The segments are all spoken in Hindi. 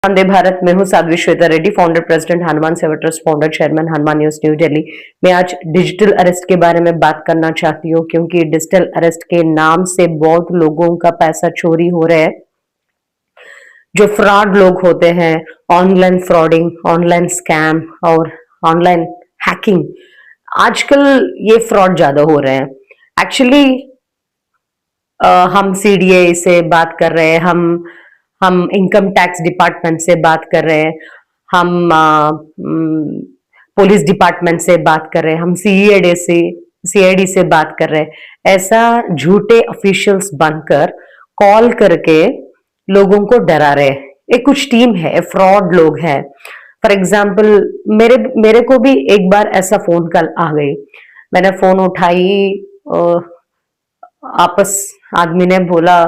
वंदे भारत में हूँ साध्वी श्वेता रेड्डी, फाउंडर प्रेसिडेंट हनुमान सेवा trust, founder chairman Hanuman news new Delhi. मैं आज डिजिटल अरेस्ट के बारे में बात करना चाहती हूँ क्योंकि डिजिटल अरेस्ट के नाम से बहुत लोगों का पैसा चोरी हो रहा है। जो फ्रॉड लोग होते हैं, ऑनलाइन फ्रॉडिंग, ऑनलाइन स्कैम और ऑनलाइन हैकिंग, आजकल ये फ्रॉड ज्यादा हो रहे हैं। एक्चुअली हम सीडीए से बात कर रहे हैं, हम इनकम टैक्स डिपार्टमेंट से बात कर रहे हैं, हम पुलिस डिपार्टमेंट से बात कर रहे हैं, हम सीआईडी से बात कर रहे हैं। ऐसा झूठे ऑफिशियल्स बनकर कॉल करके लोगों को डरा रहे हैं। एक कुछ टीम है, फ्रॉड लोग हैं। फॉर एग्जाम्पल मेरे को भी एक बार ऐसा फोन कॉल आ गई। मैंने फोन उठाई, आपस आदमी ने बोला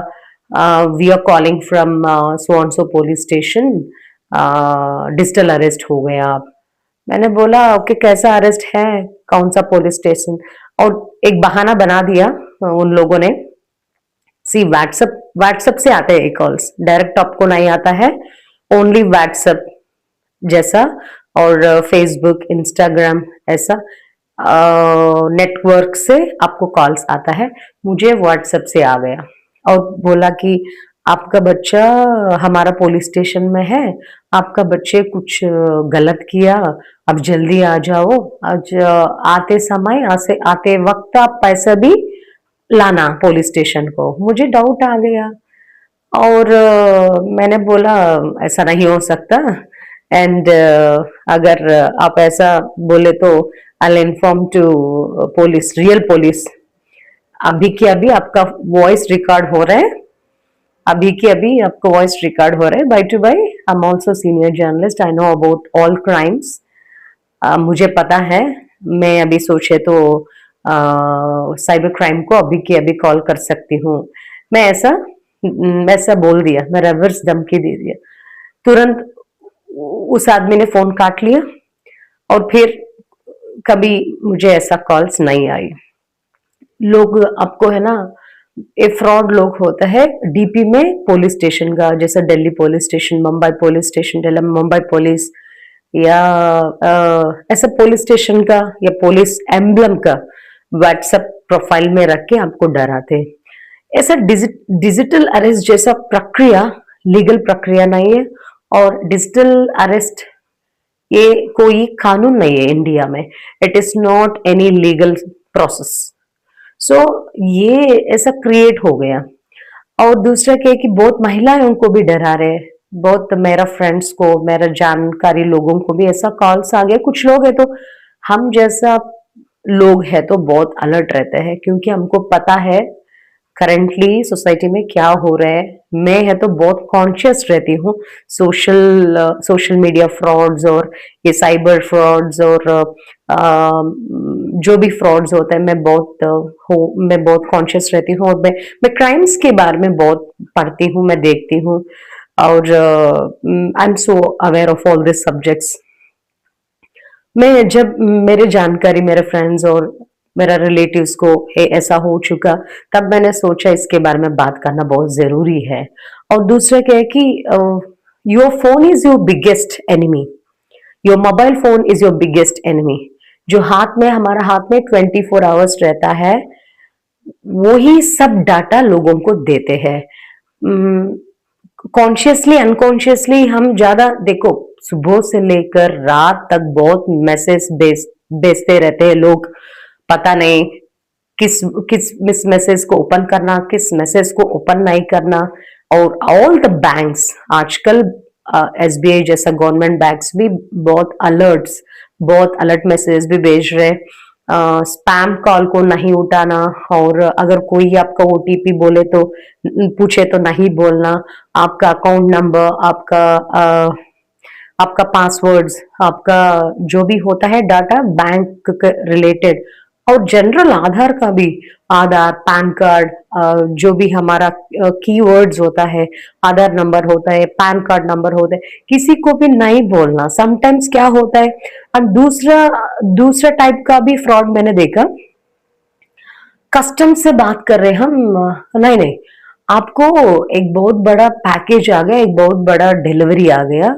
we are calling from so and so police station, digital arrest हो गए आप। मैंने बोला ओके, कैसा अरेस्ट है, कौन सा पुलिस स्टेशन? और एक बहाना बना दिया उन लोगों ने। सी व्हाट्सएप से आते हैं कॉल्स, डायरेक्ट आपको नहीं आता है, ओनली व्हाट्सएप जैसा और फेसबुक, इंस्टाग्राम ऐसा नेटवर्क से आपको कॉल्स आता है। मुझे व्हाट्सएप से आ गया और बोला कि आपका बच्चा हमारा पुलिस स्टेशन में है, आपका बच्चे कुछ गलत किया, अब जल्दी आ जाओ। आज आते समय आते वक्त आप पैसा भी लाना पुलिस स्टेशन को। मुझे डाउट आ गया और मैंने बोला ऐसा नहीं हो सकता, एंड अगर आप ऐसा बोले तो I inform to police, real police. अभी के अभी आपका वॉइस रिकॉर्ड हो रहा है, अभी के अभी आपका वॉइस रिकॉर्ड हो रहा है by to by. I am also senior journalist, I know about all crimes. मुझे पता है, मैं अभी सोचे तो साइबर क्राइम को अभी के अभी कॉल कर सकती हूँ। मैं ऐसा बोल दिया, मैं रिवर्स धमकी दे दिया। तुरंत उस आदमी ने फोन काट लिया और फिर कभी मुझे ऐसा कॉल्स नहीं आई। लोग आपको है ना, ये फ्रॉड लोग होता है डीपी में पुलिस स्टेशन का, जैसे Delhi police station, Mumbai police station, Delhi Mumbai police, या ऐसा पुलिस स्टेशन का या पुलिस एम्बलम का व्हाट्सएप प्रोफाइल में रख के आपको डराते। ऐसा डिजिटल अरेस्ट जैसा प्रक्रिया लीगल प्रक्रिया नहीं है, और डिजिटल अरेस्ट ये कोई कानून नहीं है इंडिया में। It is not any legal process. So ये ऐसा क्रिएट हो गया। और दूसरा क्या है कि बहुत महिलाएं उनको भी डरा रहे हैं। बहुत मेरा फ्रेंड्स को, मेरा जानकारी लोगों को भी ऐसा कॉल्स आ गया। कुछ लोग है तो हम जैसा लोग है तो बहुत अलर्ट रहते हैं, क्योंकि हमको पता है करेंटली सोसाइटी में क्या हो रहा है। मैं है तो बहुत कॉन्शियस रहती हूँ सोशल मीडिया फ्रॉड्स और ये साइबर फ्रॉड्स और जो भी फ्रॉड्स होता है, मैं बहुत कॉन्शियस रहती हूँ। और मैं क्राइम्स के बारे में बहुत पढ़ती हूँ, मैं देखती हूँ, और I am so aware of all this subjects. मैं जब मेरे जानकारी, मेरे फ्रेंड्स और मेरा रिलेटिव्स को ऐसा हो चुका, तब मैंने सोचा इसके बारे में बात करना बहुत जरूरी है। और दूसरा क्या है कि your phone is your biggest enemy, your mobile phone is your biggest enemy. जो हमारा हाथ में 24 आवर्स रहता है, वो ही सब डाटा लोगों को देते हैं। कॉन्शियसली अनकॉन्शियसली हम ज्यादा, देखो सुबह से लेकर रात तक बहुत मैसेज भेजते रहते हैं लोग। पता नहीं किस मैसेज को ओपन करना, किस मैसेज को ओपन नहीं करना। और ऑल द बैंक्स आजकल, एसबीआई जैसा गवर्नमेंट बैंक्स भी बहुत अलर्ट मैसेज भी भेज रहे। स्पैम कॉल को नहीं उठाना, और अगर कोई आपका ओटीपी बोले तो पूछे तो नहीं बोलना। आपका अकाउंट नंबर, आपका पासवर्ड्स, आपका जो भी होता है डाटा बैंक रिलेटेड, और जनरल आधार का भी, आधार, पैन कार्ड, जो भी हमारा कीवर्ड्स होता है, आधार नंबर होता है, पैन कार्ड नंबर होता है, किसी को भी नहीं बोलना। समटाइम्स क्या होता है, और दूसरा टाइप का भी फ्रॉड मैंने देखा। कस्टम से बात कर रहे हम, नहीं, आपको एक बहुत बड़ा पैकेज आ गया, एक बहुत बड़ा डिलीवरी आ गया,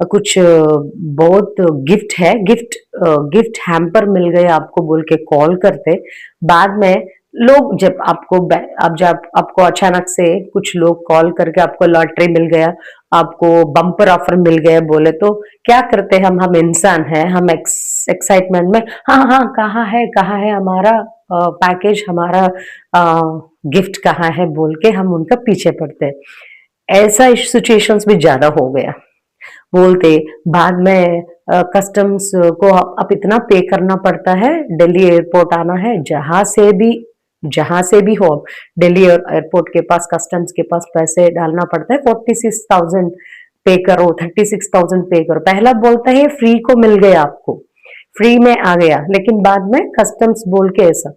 कुछ बहुत गिफ्ट है, गिफ्ट हैम्पर मिल गए आपको बोल के कॉल करते। बाद में लोग जब अब जब आपको अचानक से कुछ लोग कॉल करके आपको लॉटरी मिल गया, आपको बम्पर ऑफर मिल गया बोले तो क्या करते हैं हम इंसान हैं, हम एक्साइटमेंट में हाँ हाँ कहाँ है हमारा पैकेज, हमारा गिफ्ट कहाँ है बोल के हम उनका पीछे पड़ते हैं। ऐसा सिचुएशंस भी ज्यादा हो गया बोलते। बाद में कस्टम्स को अब इतना पे करना पड़ता है, दिल्ली एयरपोर्ट आना है, जहां से भी हो, दिल्ली एयरपोर्ट के पास कस्टम्स के पास पैसे डालना पड़ता है। 46,000 पे करो, 36,000 पे करो। पहला बोलता है फ्री को मिल गया, आपको फ्री में आ गया, लेकिन बाद में कस्टम्स बोल के ऐसा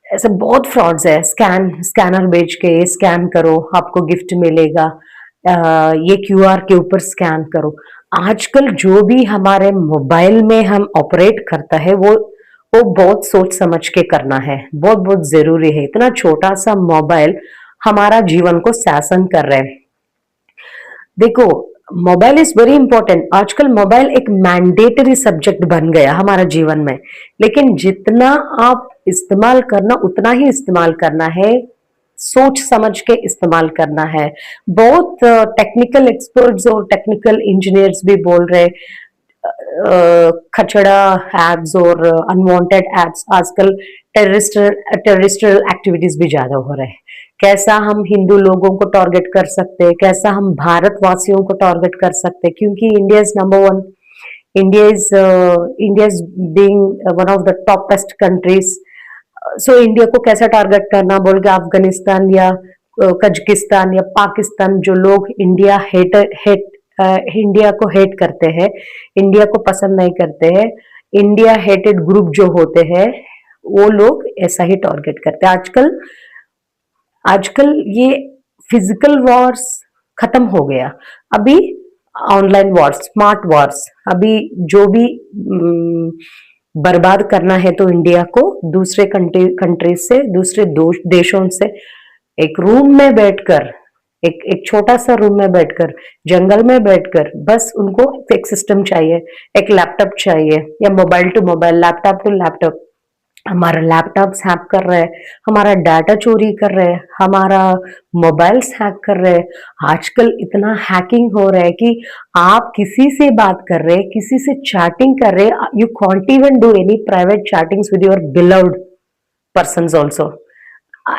ऐसे बहुत फ्रॉड्स है। स्कैनर बेच के स्कैन करो आपको गिफ्ट मिलेगा, ये क्यूआर के ऊपर स्कैन करो। आजकल जो भी हमारे मोबाइल में हम ऑपरेट करता है वो बहुत सोच समझ के करना है, बहुत बहुत जरूरी है। इतना छोटा सा मोबाइल हमारा जीवन को शासन कर रहा है। देखो, मोबाइल इज वेरी इंपॉर्टेंट। आजकल मोबाइल एक मैंडेटरी सब्जेक्ट बन गया हमारा जीवन में, लेकिन जितना आप इस्तेमाल करना उतना ही इस्तेमाल करना है, सोच समझ के इस्तेमाल करना है। बहुत टेक्निकल एक्सपर्ट्स और टेक्निकल इंजीनियर्स भी बोल रहे खचड़ा एप्स और अनवांटेड एप्स आजकल टेररिस्टल एक्टिविटीज भी ज्यादा हो रहे हैं। कैसा हम हिंदू लोगों को टारगेट कर सकते हैं, कैसा हम भारतवासियों को टारगेट कर सकते हैं, क्योंकि India is number one. India is being one of the toppest countries. So India को कैसा टारगेट करना बोल के अफगानिस्तान या कजाकिस्तान या पाकिस्तान, जो लोग इंडिया को हेट करते हैं, इंडिया को पसंद नहीं करते हैं, इंडिया हेटेड ग्रुप जो होते हैं, वो लोग ऐसा ही टारगेट करते हैं। आजकल आजकल ये फिजिकल वॉर्स खत्म हो गया, अभी ऑनलाइन वॉर्स, स्मार्ट वॉर्स। अभी जो भी बर्बाद करना है तो इंडिया को दूसरे कंट्री से, दूसरे देशों से एक रूम में बैठकर, एक छोटा सा रूम में बैठकर, जंगल में बैठकर, बस उनको एक सिस्टम चाहिए, एक लैपटॉप चाहिए, या mobile to mobile, laptop to laptop. हमारा लैपटॉप हैक कर रहे हैं, हमारा डाटा चोरी कर रहे हैं, हमारा मोबाइल्स हैक कर रहे हैं। आजकल इतना हैकिंग हो रहा है कि आप किसी से बात कर रहे हैं, किसी से चैटिंग कर रहे हैं, you can't even do any private chattings with your beloved persons also.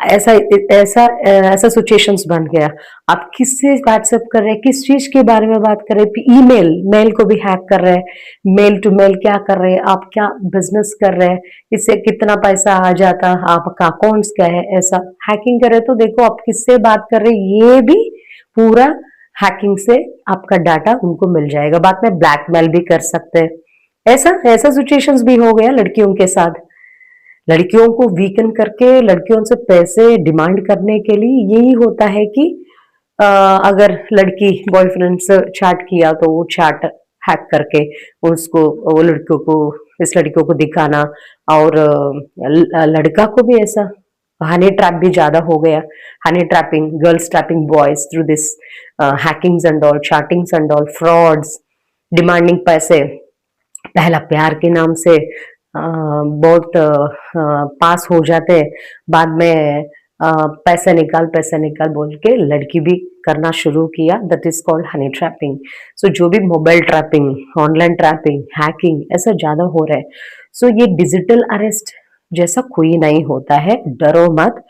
ऐसा ऐसा ऐसा सिचुएशंस बन गया। आप किससे व्हाट्सएप कर रहे हैं, किस चीज के बारे में बात कर रहे हैं, ईमेल मेल को भी हैक कर रहे हैं, मेल टू मेल क्या कर रहे हैं, आप क्या बिजनेस कर रहे हैं, इससे कितना पैसा आ जाता, आपका अकाउंट्स क्या है, ऐसा हैकिंग कर रहे तो देखो आप किससे बात कर रहे हैं, ये भी पूरा हैकिंग से आपका डाटा उनको मिल जाएगा। बाद में ब्लैकमेल भी कर सकते हैं। ऐसा ऐसा सिचुएशंस भी हो गया लड़कियों के साथ। लड़कियों को वीकन करके लड़कियों से पैसे डिमांड करने के लिए यही होता है कि अगर लड़की बॉयफ्रेंड से चैट किया तो वो चैट हैक करके उसको, वो लड़कियों को, इस लड़कियों को दिखाना। और लड़का को भी ऐसा हनी ट्रैप भी ज्यादा हो गया। Honey trapping, girls trapping boys through this hackings and all, chattings and all, frauds, demanding पैसे, पहला प्यार के नाम से बहुत पास हो जाते। बाद में पैसा निकाल बोल के लड़की भी करना शुरू किया। That is called honey trapping. So जो भी mobile trapping, online trapping, hacking ऐसा ज्यादा हो रहा है। सो ये डिजिटल अरेस्ट जैसा कोई नहीं होता है, डरो मत।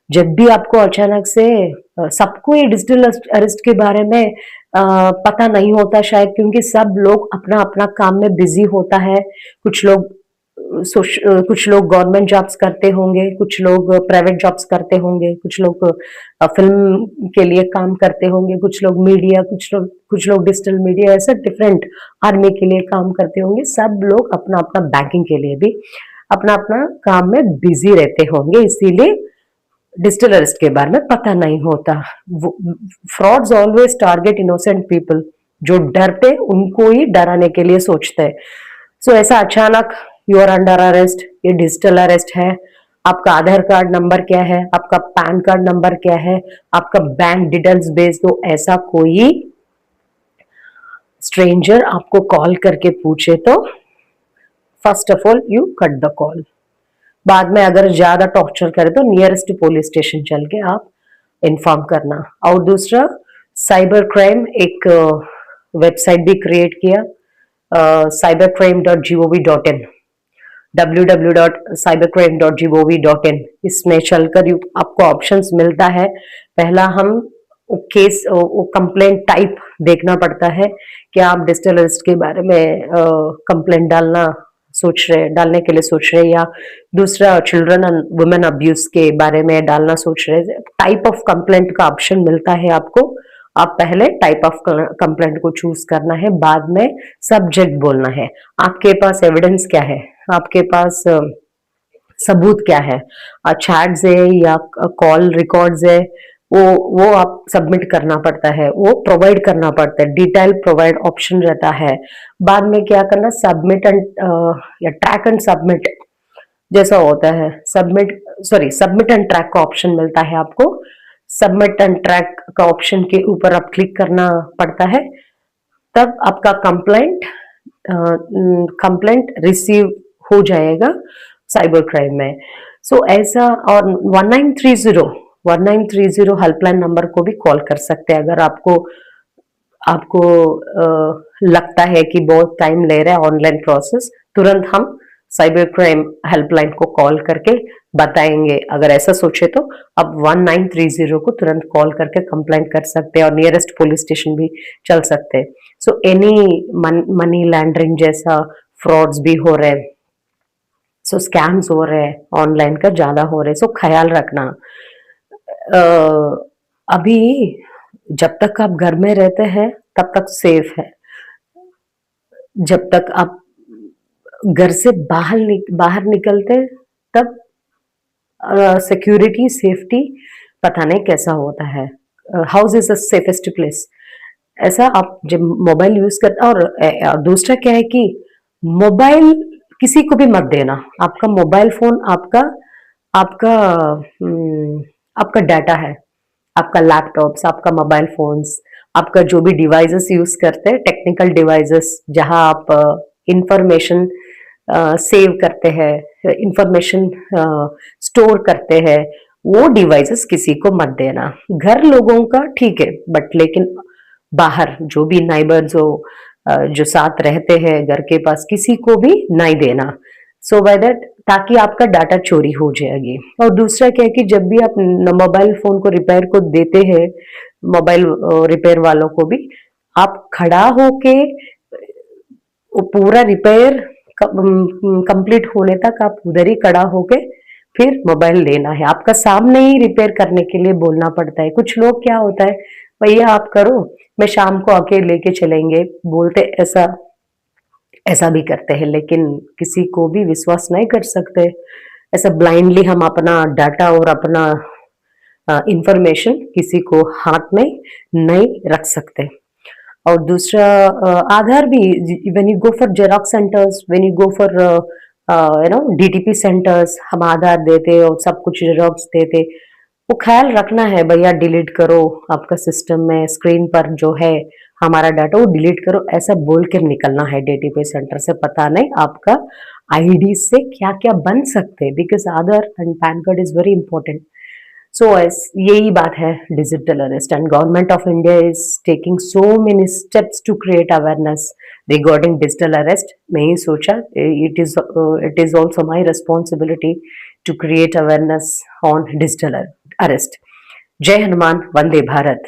जब भी आपको अचानक से सबको ये डिजिटल अरेस्ट के बारे में पता नहीं होता शायद, क्योंकि सब लोग अपना अपना काम में बिजी होता है। कुछ लोग गवर्नमेंट जॉब्स करते होंगे, कुछ लोग प्राइवेट जॉब्स करते होंगे, कुछ लोग फिल्म के लिए काम करते होंगे, कुछ लोग मीडिया, कुछ लोग डिजिटल मीडिया, ऐसा डिफरेंट, आर्मी के लिए काम करते होंगे। सब लोग अपना अपना बैंकिंग के लिए भी अपना अपना काम में बिजी रहते होंगे, इसीलिए डिजिटल अरेस्ट के बारे में पता नहीं होता। Frauds always target innocent people, जो डरते उनको ही डराने के लिए सोचते हैं। सो ऐसा अचानक यू आर अंडर अरेस्ट, ये डिजिटल अरेस्ट है, आपका आधार कार्ड नंबर क्या है, आपका पैन कार्ड नंबर क्या है, आपका बैंक डिटेल्स भेज दो। ऐसा कोई स्ट्रेंजर आपको कॉल करके पूछे तो first of all you cut the call. बाद में अगर ज्यादा टॉर्चर करे तो नियरेस्ट पुलिस स्टेशन चल के आप इन्फॉर्म करना। और दूसरा, साइबर क्राइम एक वेबसाइट भी क्रिएट किया, cybercrime.gov.in, www.cybercrime.gov.in। इसमें चलकर आपको ऑप्शंस मिलता है। पहला हम केस कंप्लेंट टाइप देखना पड़ता है कि आप डिजिटल अरेस्ट के बारे में कंप्लेंट डालने के लिए सोच रहे, या दूसरा चिल्ड्रन एंड वुमेन अब्यूज के बारे में डालना सोच रहे। टाइप ऑफ कंप्लेंट का ऑप्शन मिलता है आपको। आप पहले टाइप ऑफ कंप्लेंट को चूज करना है, बाद में सब्जेक्ट बोलना है। आपके पास एविडेंस क्या है, आपके पास सबूत क्या है, चैट्स है या कॉल रिकॉर्ड्स है, वो आप सबमिट करना पड़ता है, वो प्रोवाइड करना पड़ता है। डिटेल प्रोवाइड ऑप्शन रहता है। बाद में क्या करना, सबमिट एंड या ट्रैक एंड सबमिट जैसा होता है। सबमिट एंड ट्रैक का ऑप्शन मिलता है आपको। सबमिट एंड ट्रैक का ऑप्शन के ऊपर आप क्लिक करना पड़ता है, तब आपका कंप्लेंट रिसीव हो जाएगा साइबर क्राइम में। सो ऐसा, और 1930 हेल्पलाइन नंबर को भी कॉल कर सकते हैं अगर आपको लगता है कि बहुत टाइम ले रहा है ऑनलाइन प्रोसेस। तुरंत हम साइबर क्राइम हेल्पलाइन को कॉल करके बताएंगे। अगर ऐसा सोचे तो आप 1930 को तुरंत कॉल करके कंप्लेंट कर सकते हैं और नियरेस्ट पुलिस स्टेशन भी चल सकते हैं। सो एनी मनी लैंडरिंग जैसा फ्रॉड्स भी हो रहे हैं, सो स्कैम्स हो रहे हैं, ऑनलाइन का ज्यादा हो रहे हैं। सो ख्याल रखना। अभी जब तक आप घर में रहते हैं तब तक सेफ है। जब तक आप घर से बाहर निकलते तब सिक्योरिटी सेफ्टी पता नहीं कैसा होता है। House is the safest place. ऐसा आप जब मोबाइल यूज करते, और दूसरा क्या है कि मोबाइल किसी को भी मत देना। आपका मोबाइल फोन आपका आपका आपका डाटा है। आपका लैपटॉप्स, आपका मोबाइल फोन्स, आपका जो भी डिवाइसेस यूज करते हैं, टेक्निकल डिवाइसेस जहां आप इंफॉर्मेशन सेव करते हैं, इंफॉर्मेशन स्टोर करते हैं, वो डिवाइसेस किसी को मत देना। घर लोगों का ठीक है, बट लेकिन बाहर जो भी नाइबर्स हो, जो साथ रहते हैं घर के पास, किसी को भी नहीं देना। सो बाय दैट, ताकि आपका डाटा चोरी हो जाएगी। और दूसरा क्या है कि जब भी आप मोबाइल फोन को रिपेयर को देते हैं, मोबाइल रिपेयर वालों को भी, आप खड़ा होके पूरा रिपेयर कंप्लीट होने तक आप उधर ही खड़ा होके फिर मोबाइल लेना है। आपका सामने ही रिपेयर करने के लिए बोलना पड़ता है। कुछ लोग क्या होता है, भैया आप करो, मैं शाम को आके लेके चलेंगे बोलते, ऐसा भी करते हैं। लेकिन किसी को भी विश्वास नहीं कर सकते। ऐसा ब्लाइंडली हम अपना डाटा और अपना इंफॉर्मेशन किसी को हाथ में नहीं रख सकते। और दूसरा, आधार भी, when you go for xerox centres, when you go for DTP centres, हम आधार देते और सब कुछ जेरोक्स देते। वो ख्याल रखना है, भैया डिलीट करो, आपका सिस्टम में स्क्रीन पर जो है हमारा डाटा वो डिलीट करो, ऐसा बोल कर निकलना है डीटीपी सेंटर से। पता नहीं आपका आईडी से क्या क्या बन सकते हैं, because Aadhaar and PAN card is very important. So यही बात है digital arrest, and government of India is taking so many steps to create awareness regarding digital arrest. मैं ही सोचा it is also my responsibility to create awareness on digital arrest. जय हनुमान, वंदे भारत।